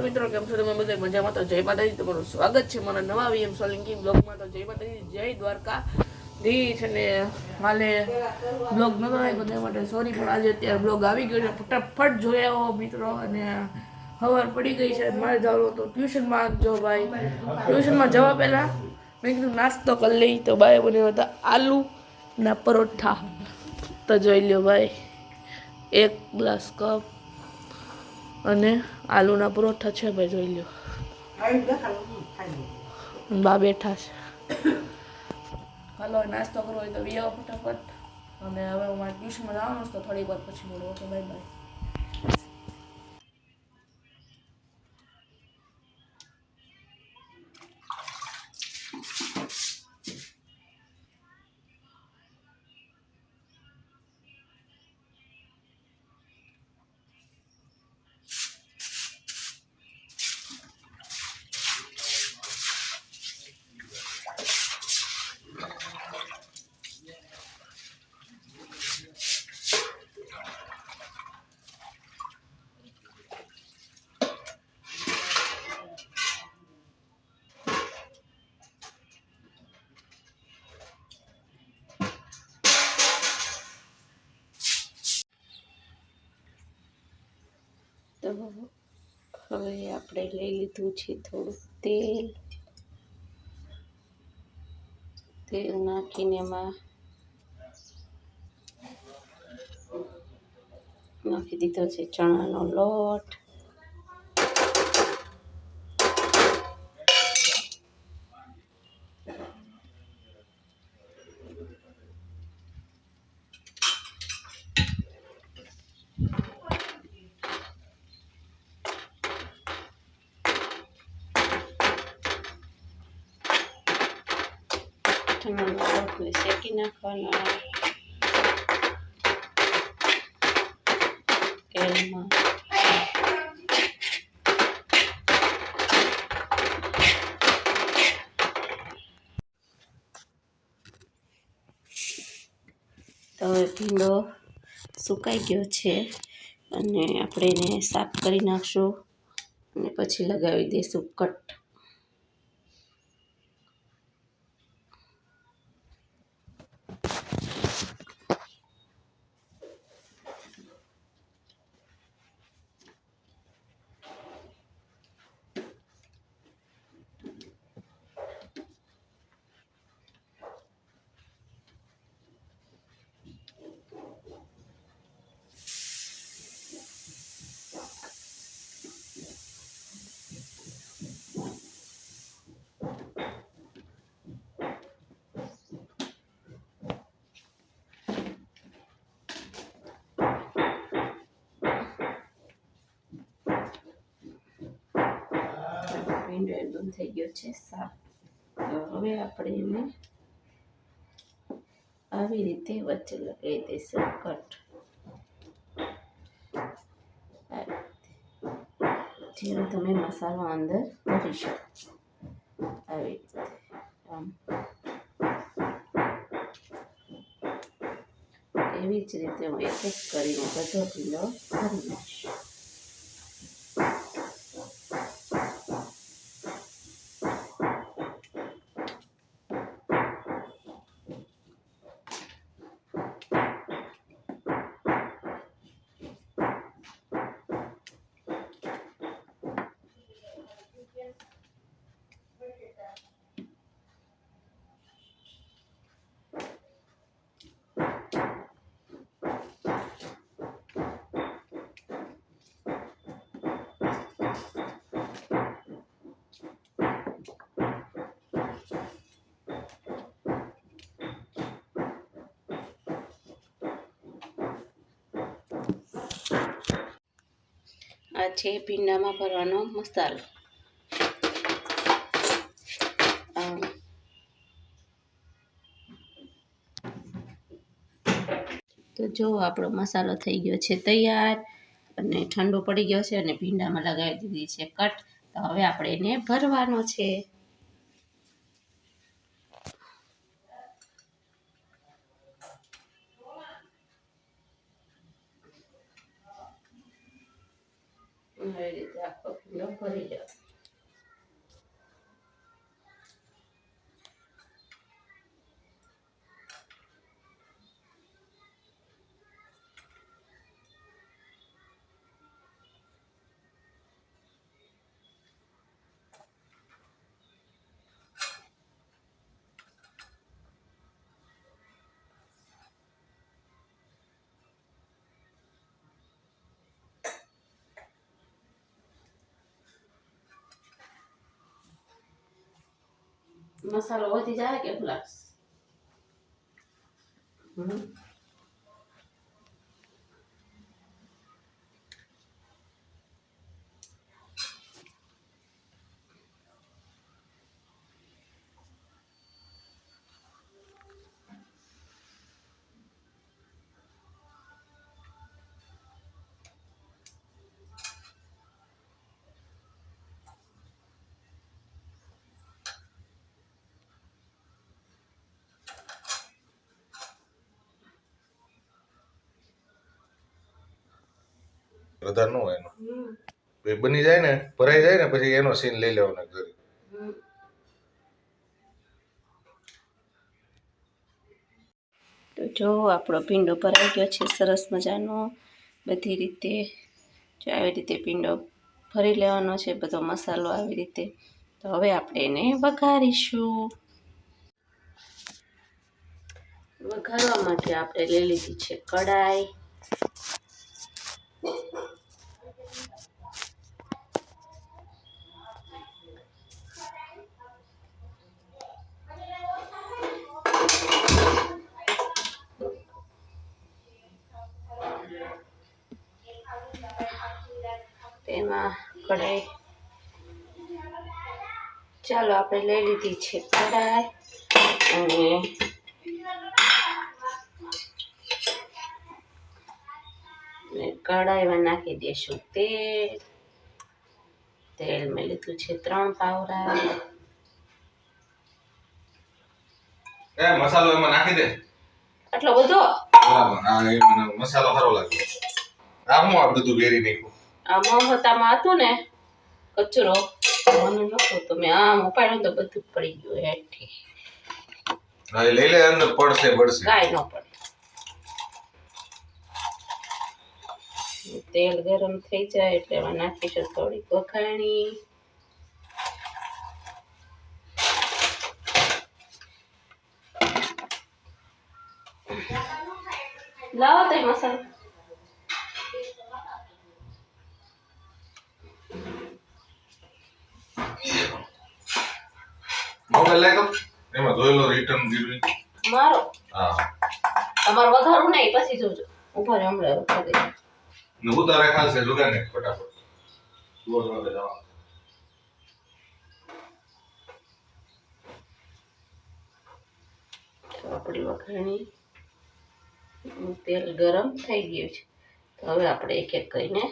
મિત્રો, કેમ છો તમે બધા મજામાં? તો જય માતાજી, તમારું સ્વાગત છે મારા નવા વીએમ સોલંકી બ્લોગમાં. તો જય માતાજી, જય દ્વારકા ધીશ. અને હાલે બ્લોગ નતો આવ્યો બધા માટે સોરી, પણ આજે અત્યારે બ્લોગ આવી ગયો છે. ફટાફટ જોઈ આવો મિત્રો. અને ખબર પડી ગઈ છે મારે જવાનું તો ટ્યુશનમાં. જો ભાઈ ટ્યુશનમાં જવા પહેલાં મેં કીધું નાસ્તો કરી લઈ, તો બાએ બનાવ્યા હતા આલુ ના પરોઠા. તો જોઈ લ્યો ભાઈ, એક ગ્લાસ કપ અને આલુના પરોઠા છે ભાઈ, જોઈ લ્યો. બા બેઠા છે. હાલો નાસ્તો કરવો હોય તો વી આવો ફટાફટ. અને હવે હું મારે ટ્યુશનમાં જવાનું છે, તો થોડીક વાર પછી મળો. Okay, bye bye. તો હવે આપણે લઈ લીધું છે થોડુંક તેલ. તેલ નાખીને એમાં નાખી દીધો છે ચણાનો લોટ. ચણાનો લોટને શેકી નાખવાનો તેલમાં. તો હવે ભીંડો સુકાઈ ગયો છે અને આપણે એને સાફ કરી નાખશું અને પછી લગાવી દઈશું કટ. ભીંડો એકદમ થઈ ગયો છે સાફ. તો હવે આપણે એને આવી રીતે વચ્ચે લગાવી દઈશું કટ. જેમ તમે મસાલો અંદર ભરી શકો આવી રીતે. આમ એવી જ રીતે હું એક એક કરીને બધો ભીંડો ભરી નાખીશ. આ છે ભીંડામાં ભરવાનો મસાલો. તો જો આપણો મસાલો થઈ ગયો છે તૈયાર અને ઠંડો પડી ગયો છે અને ભીંડામાં લગાવી દીધી છે કટ. તો હવે આપણે એને ભરવાનો છે. આવી રીતે આખો ભીંડો ભરી લો. મસાલો વધી જાય કે લાગશે? વધારે ન હોય એનો બની જાય ને, ભરાઈ જાય ને પછી એનો સીન લઈ લેવાનો ઘરે. તો જો આપણો ભીંડો ભરાઈ ગયો છે સરસ મજાનો. બધી રીતે જો આવી રીતે ભીંડો ભરી લેવાનો છે, બધો મસાલો આવી રીતે. તો હવે આપણે એને વઘારીશું. વઘારવા માટે આપણે લઈ લીધી છે કડાઈ. તેમાં કઢાઈ, ચાલો આપણે લઈ લીધી છે કઢાઈ અને કઢાઈમાં નાખી દઈશું તેલ. તેલ મેં લીધું છે 3 પાવડા. મસાલો એમાં નાખી દે. આટલો બધો? બરાબર. હા, એમાં મસાલો સારો લાગે. આ હું આ બધું વેરી નાખ્યું. આ મોહતામાં હતું ને કચરો, મને નતો તો મેં આમ ઉપાડ્યું તો બધું પડી ગયું હેઠી. હા, લઈ લે, અંદર પડશે બળશે. કાંઈ ન પડે. તેલ ગરમ થઈ જાય એટલે એમાં નાખીશું થોડીક વઘાણી. લાવો તે મસાલો. મોબાઈલ લઈ તો એમાં જોયેલો રિટર્ન દીધું. મારો હા, તમારે વઘારું નહીં, પછી જોજો. ઉભા રહે, હમણાં વઘારી દે. ને ઉતારે ખાલશે જુગાને ફટાફટ. ગોળ વાગે જવા. આપણી વઘાણી, તેલ ગરમ થઈ ગયું છે. તો હવે આપણે એક એક કરીને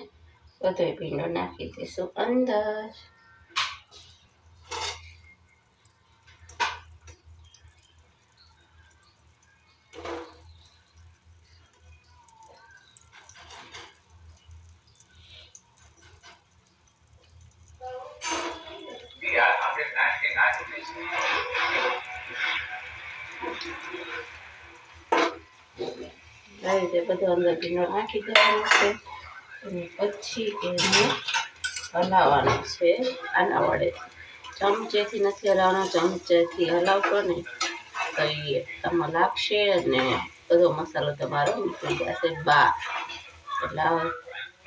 બધો ભીંડો નાખી દઈશું અંદર. આ રીતે બધો અંદર ભીંડો નાખી દેવાનો છે અને પછી એને હલાવવાનું છે. આના વડે ચમચેથી નથી હલાવવાનો, ચમચેથી હલાવશો ને તો એ આમાં લાગશે અને બધો મસાલો તમારો નીકળી જશે બહાર. એટલે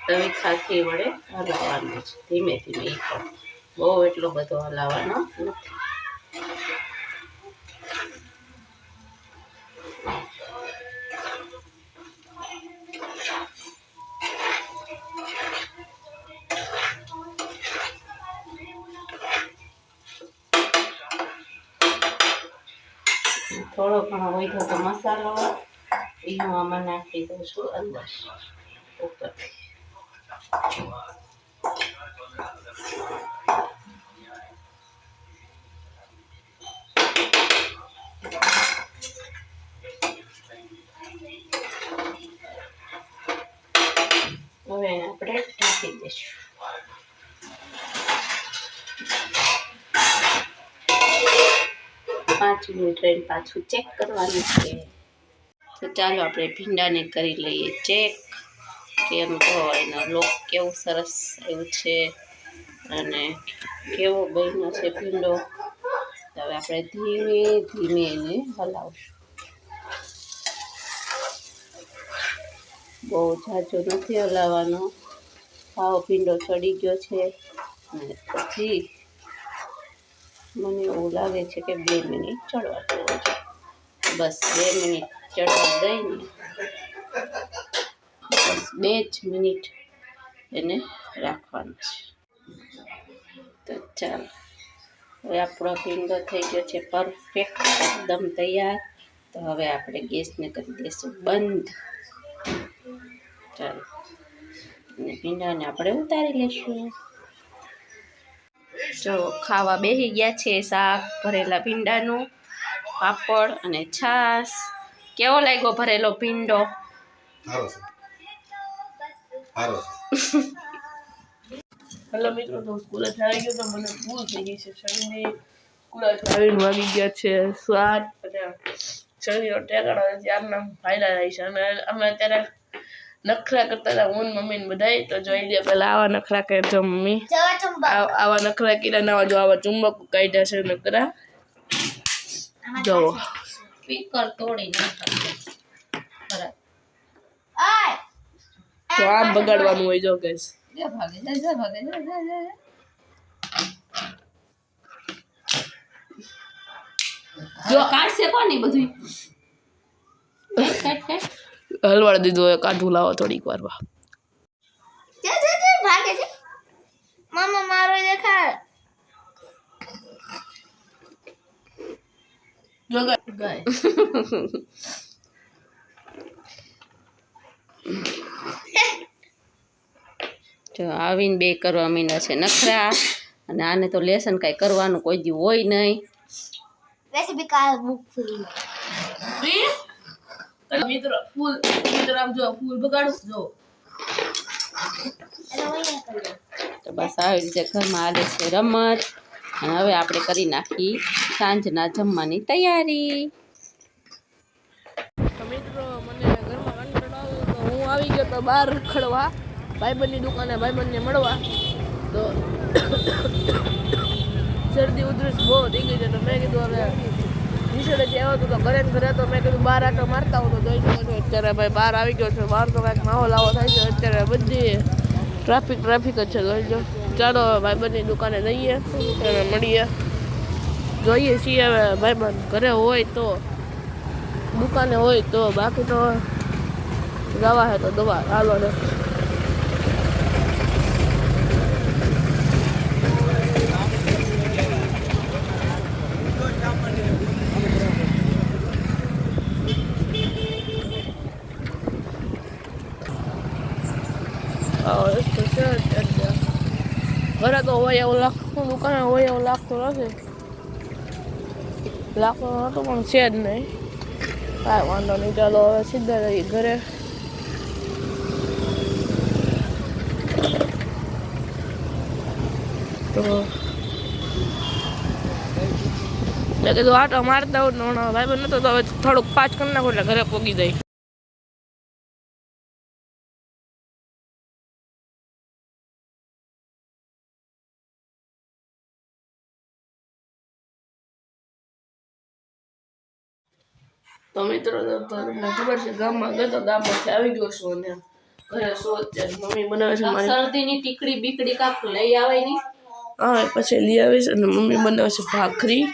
તવીથાથી વડે હલાવવાનો છે ધીમે ધીમે. એ પણ બહુ એટલો બધો હલાવવાનો નથી. થોડો ઘણો વધ્યો તો મસાલો એ હું આમાં નાખી દઉં છું અંદર ઉપરથી. હવે આપણે ઢાંકી દઈશું. 5 મિનિટ રહીને પાછું ચેક કરવાનું છે. તો ચાલો આપણે ભીંડાને કરી લઈએ ચેક. કેમ તો એનો લોક કેવું સરસ આવ્યું છે અને કેવો બન્યો છે ભીંડો. હવે આપણે ધીમે ધીમે એને હલાવશું. બહુ ઝાઝો નથી હલાવવાનો. ભાવ ભીંડો ચડી ગયો છે અને પછી મને એવું લાગે છે કે 2 મિનિટ ચડવા દેવો છે. બસ 2 મિનિટ ચડવા દઈને બસ 2 જ મિનિટ એને રાખવાનું છે. તો ચાલો હવે આપણો ભીંડો થઈ ગયો છે પરફેક્ટ, એકદમ તૈયાર. તો હવે આપણે ગેસને કરી દઈશું બંધ. ચાલો અને ભીંડાને આપણે ઉતારી લઈશું. જો ખાવા બેસી ગયા છે શાક ભરેલા ભીંડાનું, પાપડ અને છાશ. કેવો લાગ્યો ભરેલો ભીંડો? હેલો મિત્રો, તો સ્કૂલે આવી ગયો તો મને ભૂલ થઈ ગઈ છે. શરીરની સ્કૂલે આવીને વાગી ગયા છે 7 અને શરીરનો ટેકાણો નથી. આમના ફાયદા થાય છે અને અમે અત્યારે નખરા કરતા હતા હું મમ્મી ને બધાય. તો જોઈ લે પેલા આવા નખરા કરે છે મમ્મી. આવા નખરા કર્યા ના જો આવા ચુંબક કાઢ્યા છે નખરા. જો સ્પીકર તોડી નાખ્યો. તો આમ બગાડવાનું હોય જો ગેસ. જો કાઢશે કોની બધું હલવાડ દીધું હોય કાઢું લાવો થોડીક વારમાં. ભાગે છે મામા મારો દેખાડ. જો ગાય જો આવીને 2 કરવા માંડ્યા છે નખરા. અને આને તો લેસન કાંઈ કરવાનું કોઈ દી હોય નહીં. રેસીપી કા બુક ફૂલી મિત્રો ફૂલ મિત્રો આમ જો ફૂલ બગાડું જો. તો બસ આવી રીતે ઘરમાં આલે છે રમત. અને હવે આપણે કરી નાખી સાંજના જમવાની તૈયારી. તો મિત્રો મને ઘરમાં કંટાળો આવ્યો તો હું આવી ગયો તો બહાર રખડવા ભાઈબંધની દુકાને ભાઈબંધને મળવા. તો શરદી ઉધરસ બહુ થઈ ગઈ છે તો મેં કીધું હવે નિશાળેથી આવ્યો હતો તો ઘરે ને ઘરે તો મેં કીધું બહાર આટો મારતા હું તો જોઈ શકો છો અત્યારે ભાઈ બહાર આવી ગયો છે. બહાર તો કાંઈક માહોલ આવો થાય છે અત્યારે બધી ટ્રાફિક જ છે જોઈ લો. ચાલો ભાઈબંધની દુકાને જઈએ અને મળીએ. જોઈએ છીએ હવે ભાઈબંધ ઘરે હોય તો દુકાને હોય તો, બાકી તો દવા હે તો દવા હાલો ને. ઘરે તો હોય એવું લાગતું, દુકાને હોય એવું લાગતું નથી. લાગતું નહોતું પણ છે જ નહીં. કાંઈ વાંધો નહીં, ચાલો હવે સીધા જઈએ ઘરે. તો મેં કીધું આટો મારતા હોત ને ભાઈ બન નતો તો હવે થોડુંક 5 કરી નાખો એટલે ઘરે પોગી જાય. તો મિત્રો તમને ખબર છે ગામમાં ગયો તો ગામમાંથી આવી ગયો છું અને ઘરે શું અત્યારે મમ્મી બનાવે છે મારી શરદીની ટીકડી બીકડી કાપ લઈ આવે ની. હા પછી લઈ આવીશ. અને મમ્મી બનાવે છે ભાખરી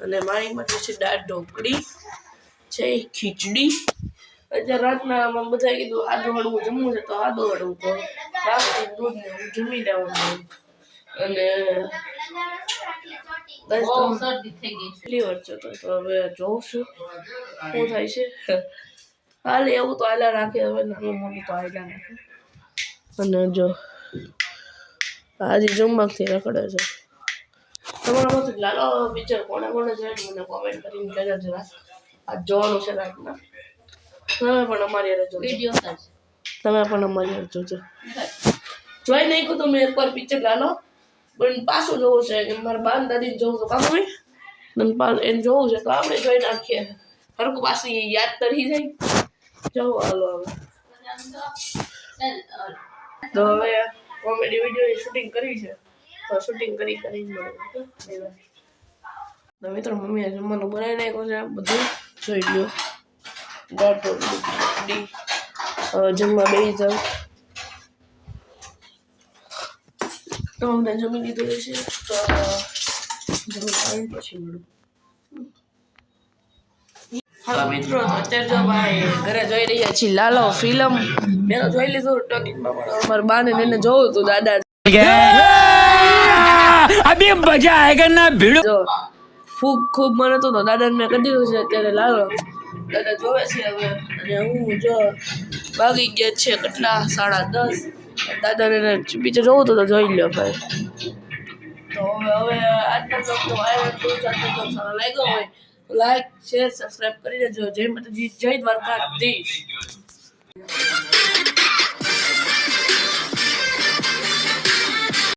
અને મારી માટે છે દાળ ઢોકળી છે, ખીચડી. અત્યારે રાતના બધાએ કીધું આદું હળવું જમવું છે તો આદું હળવું તો રાખી દૂધ ને હું જમી લેવાનું. અને શરદી થઈ ગઈ છે. લિવર છે તો હવે જોઉં છું શું થાય છે. હાલે એવું તો હાલ્યા રાખે, હવે નાનું મોટું તો હાલ્યા રાખે. અને જો આજે જમવાથી રખડે છે. તમારા પાસે લાલો પિક્ચર કોને જોઈને મને કોમેન્ટ કરીને કહેજો જરા. આ જોવાનું છે રાતના. તમે પણ અમારી હારે જોજો. વિડિયો સર્ચ તમે પણ અમારી હારે જોજો. જોઈ નહીં કહું તો મેં એકવાર પિક્ચર લાલો પણ પાછું જોવું છે કે મારા બાન દાદીને જોવું તો કામ હોય. નંદપાલ એને જોવું છે તો આપણે જોઈ નાખીએ હરકું પાછી યાદ તો રહી જાય જાઓ હાલો હવે તો હવે કોમેડી વિડીયો શૂટિંગ કરવી છે તો શૂટિંગ કરીને મળે તો મિત્રો મમ્મીએ જમવાનું બનાવી નાખ્યું છે બધું જોઈ લ્યો દાળ ઢોકળી જમવા બેસી જાઉં તો અમને જમી લીધું છે તો જમી આવી પછી મળું હવે મિત્રો તો અત્યારે જો ભાઈ ઘરે જોઈ રહ્યા છીએ લાલો ફિલ્મ મેં તો જોઈ લીધું ટોકીમાં પણ અમારા બાને એને જોવું હતું દાદા अभी मजा आएगा ना भिड़ो જો ખૂબ મને તો દાદાને મેં કઢ્યું છે અત્યારે લાલો દાદા જોવે છે હવે અને હું જો વાગી ગયા છે કેટલા 10:30 દાદાને પિક્ચર જોવું તો જોઈ લ્યો ભાઈ તો હવે આજનો બ્લોગ તો વાયરલ થયો છે આજનો બ્લોગ સારો લાગ્યો હોય લાઈક શેર સબસ્ક્રાઇબ કરી દેજો જય માતાજી જય દ્વારકાધીશ